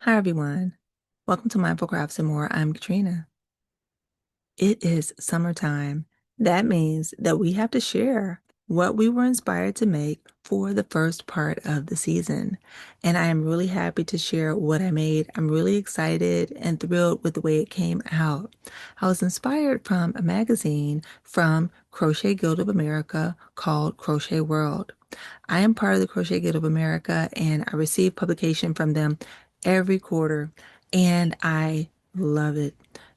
Hi, everyone. Welcome to Mindful Crafts and More. I'm Katrina. It is summertime. That means that we have to share what we were inspired to make for the first part of the season. And I am really happy to share what I made. I'm really excited and thrilled with the way it came out. I was inspired from a magazine from Crochet Guild of America called Crochet World. I am part of the Crochet Guild of America and I receive publication from them every quarter, and I love it.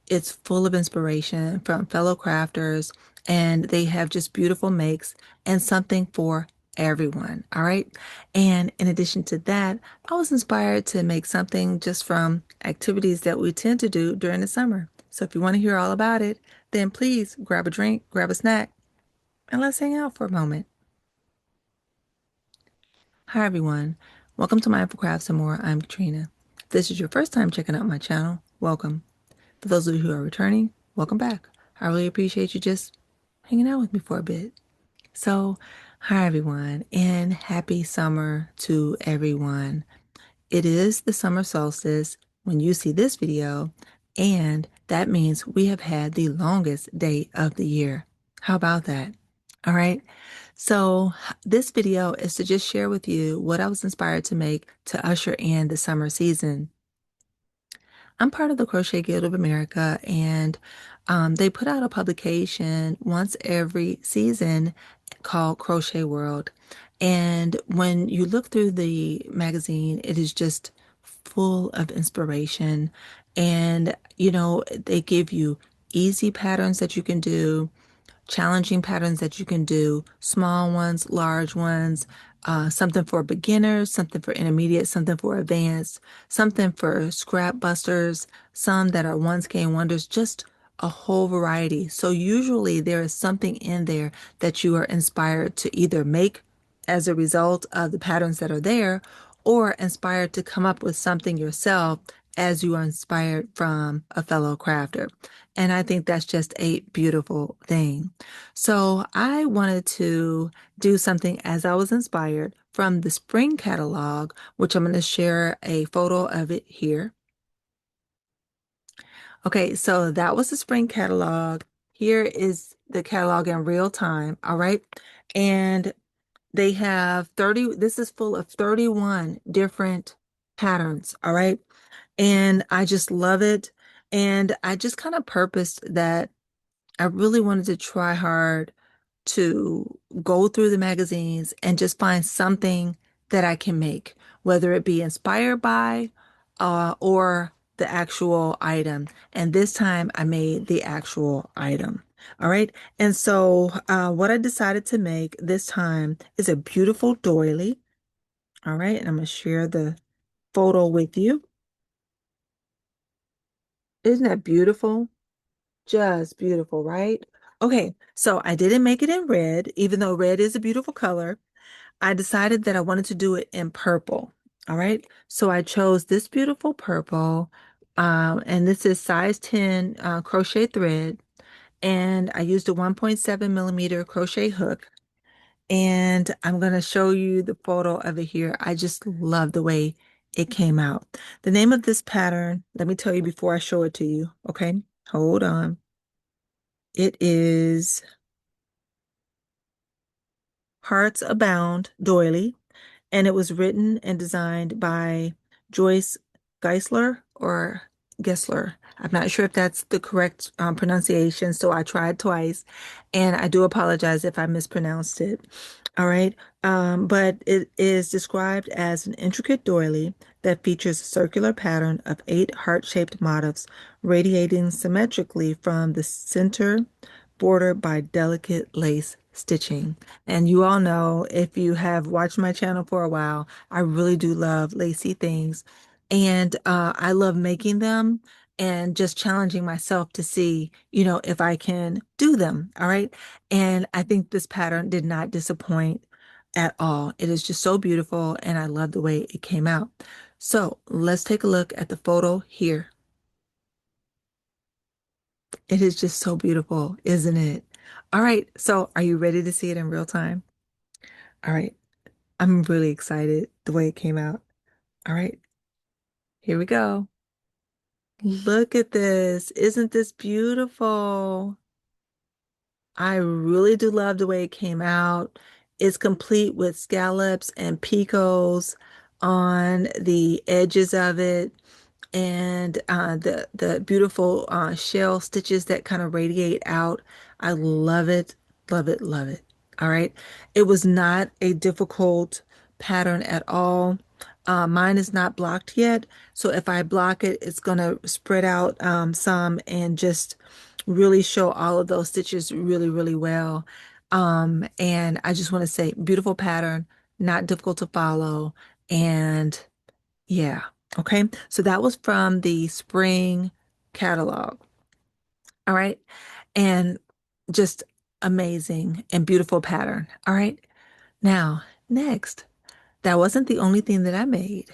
It's full of inspiration from fellow crafters, and they have just beautiful makes and something for everyone. All right. And in addition to that, I was inspired to make something just from activities that we tend to do during the summer. So if you want to hear all about it, then please grab a drink, grab a snack, and let's hang out for a moment. Hi, everyone. Welcome to Mindful Crafts and More. I'm Katrina. If this is your first time checking out my channel, welcome. For those of you who are returning, welcome back. I really appreciate you just hanging out with me for a bit. So, hi, everyone, and happy summer to everyone. It is the summer solstice when you see this video, and that means we have had the longest day of the year. How about that? All right. So this video is to just share with you what I was inspired to make to usher in the summer season. I'm part of the Crochet Guild of America, and they put out a publication once every season called Crochet World. And when you look through the magazine, it is just full of inspiration. And, they give you easy patterns that you can do, challenging patterns that you can do, small ones, large ones, something for beginners, something for intermediate, something for advanced, something for scrap busters, some that are one scale wonders, just a whole variety. So usually there is something in there that you are inspired to either make as a result of the patterns that are there, or inspired to come up with something yourself as you are inspired from a fellow crafter. And I think that's just a beautiful thing. So I wanted to do something as I was inspired from the spring catalog, which I'm going to share a photo of it here. Okay, so that was the spring catalog. Here is the catalog in real time. All right. And they have 30, this is full of 31 different patterns. All right. And I just love it. And I just kind of purposed that I really wanted to try hard to go through the magazines and just find something that I can make, whether it be inspired by or the actual item. And this time I made the actual item. All right. And so what I decided to make this time is a beautiful doily. All right. And I'm going to share the photo with you. Isn't that beautiful? Just beautiful, right? Okay, so I didn't make it in red, even though red is a beautiful color. I decided that I wanted to do it in purple. All right, so I chose this beautiful purple, and this is size 10 crochet thread, and I used a 1.7 millimeter crochet hook. And I'm going to show you the photo of it here. I just love the way it came out. The name of this pattern, let me tell you before I show it to you. Okay, hold on. It is Hearts Abound Doily, and it was written and designed by Joyce Geisler or Gessler. I'm not sure if that's the correct pronunciation, so I tried twice, and I do apologize if I mispronounced it. All right. But it is described as an intricate doily that features a circular pattern of 8 heart-shaped motifs radiating symmetrically from the center, bordered by delicate lace stitching. And you all know, if you have watched my channel for a while, I really do love lacy things. And I love making them and just challenging myself to see, if I can do them. All right. And I think this pattern did not disappoint at all. It is just so beautiful, and I love the way it came out. So let's take a look at the photo here. It is just so beautiful, isn't it? All right. So are you ready to see it in real time? All right. I'm really excited the way it came out. All right. Here we go. Look at this. Isn't this beautiful? I really do love the way it came out. It's complete with scallops and picots on the edges of it, and the beautiful shell stitches that kind of radiate out. I love it, love it, love it. All right. It was not a difficult pattern at all. Mine is not blocked yet, so if I block it, it's gonna spread out some and just really show all of those stitches really, really well. And I just want to say, beautiful pattern, not difficult to follow, and yeah. Okay. So that was from the spring catalog. All right. And just amazing and beautiful pattern. All right. Now, next, that wasn't the only thing that I made.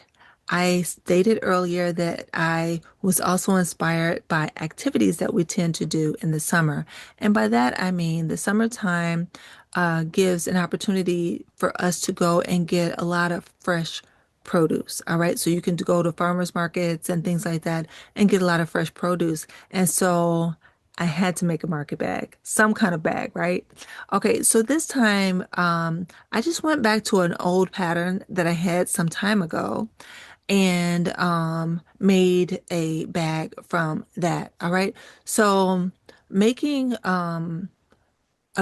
I stated earlier that I was also inspired by activities that we tend to do in the summer. And by that, I mean the summertime gives an opportunity for us to go and get a lot of fresh produce. All right. So you can go to farmers markets and things like that and get a lot of fresh produce. And so I had to make a market bag, some kind of bag, right? Okay. So this time, I just went back to an old pattern that I had some time ago and made a bag from that. All right. So making a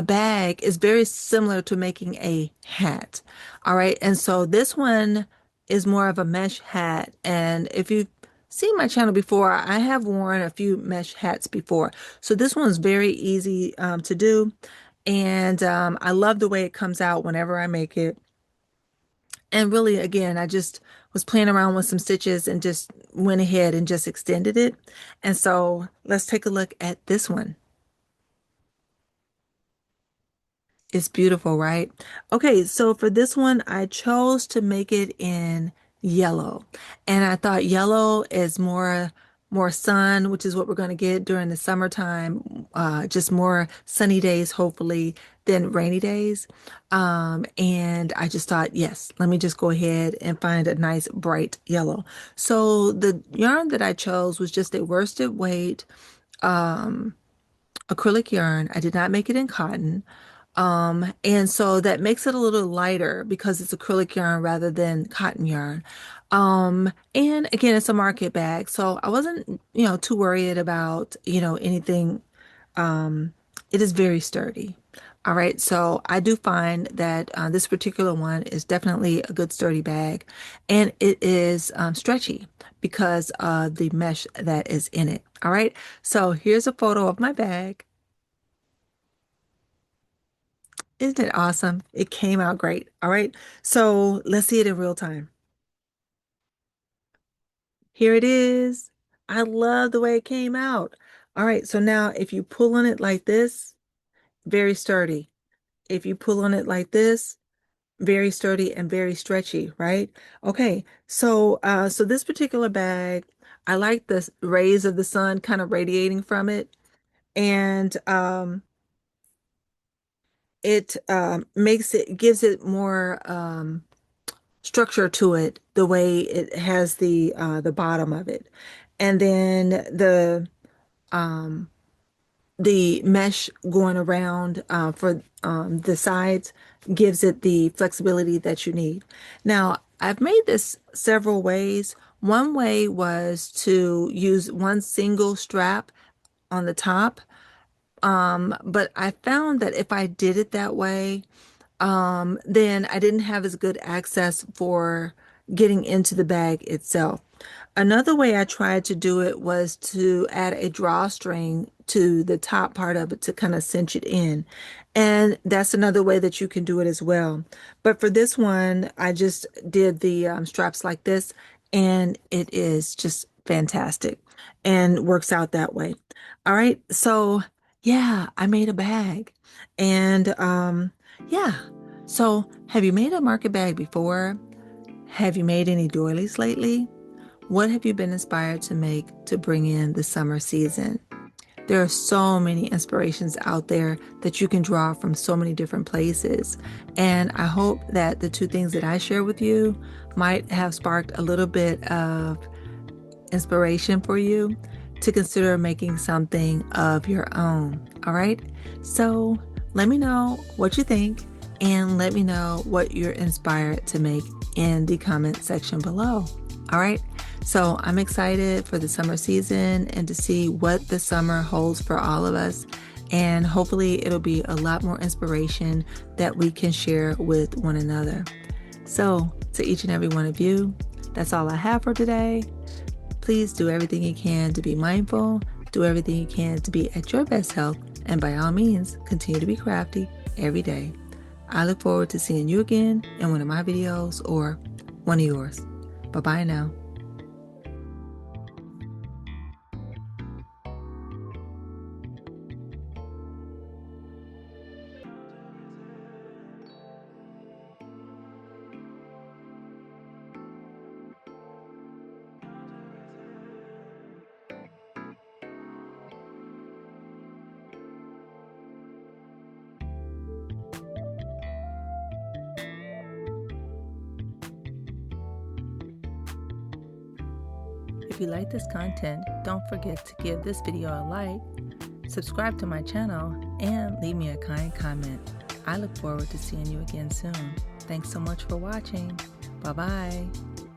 bag is very similar to making a hat. All right. And so this one is more of a mesh hat. And if you've seen my channel before, I have worn a few mesh hats before. So this one's very easy to do. And I love the way it comes out whenever I make it. And really, again, I just was playing around with some stitches and just went ahead and just extended it. And so let's take a look at this one. It's beautiful, right? Okay, so for this one, I chose to make it in yellow. And I thought yellow is more sun, which is what we're going to get during the summertime, just more sunny days, hopefully, than rainy days. And I just thought, yes, let me just go ahead and find a nice bright yellow. So the yarn that I chose was just a worsted weight acrylic yarn. I did not make it in cotton. And so that makes it a little lighter because it's acrylic yarn rather than cotton yarn. And again, it's a market bag. So I wasn't, too worried about, anything. It is very sturdy. All right. So I do find that this particular one is definitely a good sturdy bag, and it is stretchy because of the mesh that is in it. All right. So here's a photo of my bag. Isn't it awesome? It came out great. All right. So let's see it in real time. Here it is. I love the way it came out. All right. So now if you pull on it like this, very sturdy. If you pull on it like this, very sturdy and very stretchy, right? Okay. So this particular bag, I like the rays of the sun kind of radiating from it. And it gives it more structure to it the way it has the bottom of it. And then um the mesh going around for the sides gives it the flexibility that you need. Now, I've made this several ways. One way was to use one single strap on the top, but I found that if I did it that way, then I didn't have as good access for getting into the bag itself. Another way I tried to do it was to add a drawstring to the top part of it to kind of cinch it in. And that's another way that you can do it as well. But for this one, I just did the straps like this, and it is just fantastic and works out that way. All right. So, yeah, I made a bag. And yeah. So, have you made a market bag before? Have you made any doilies lately? What have you been inspired to make to bring in the summer season? There are so many inspirations out there that you can draw from so many different places. And I hope that the two things that I share with you might have sparked a little bit of inspiration for you to consider making something of your own. All right. So let me know what you think and let me know what you're inspired to make in the comment section below. All right. So I'm excited for the summer season and to see what the summer holds for all of us. And hopefully it'll be a lot more inspiration that we can share with one another. So to each and every one of you, that's all I have for today. Please do everything you can to be mindful, do everything you can to be at your best health, and by all means, continue to be crafty every day. I look forward to seeing you again in one of my videos or one of yours. Bye-bye now. If you like this content, don't forget to give this video a like, subscribe to my channel, and leave me a kind comment. I look forward to seeing you again soon. Thanks so much for watching. Bye-bye.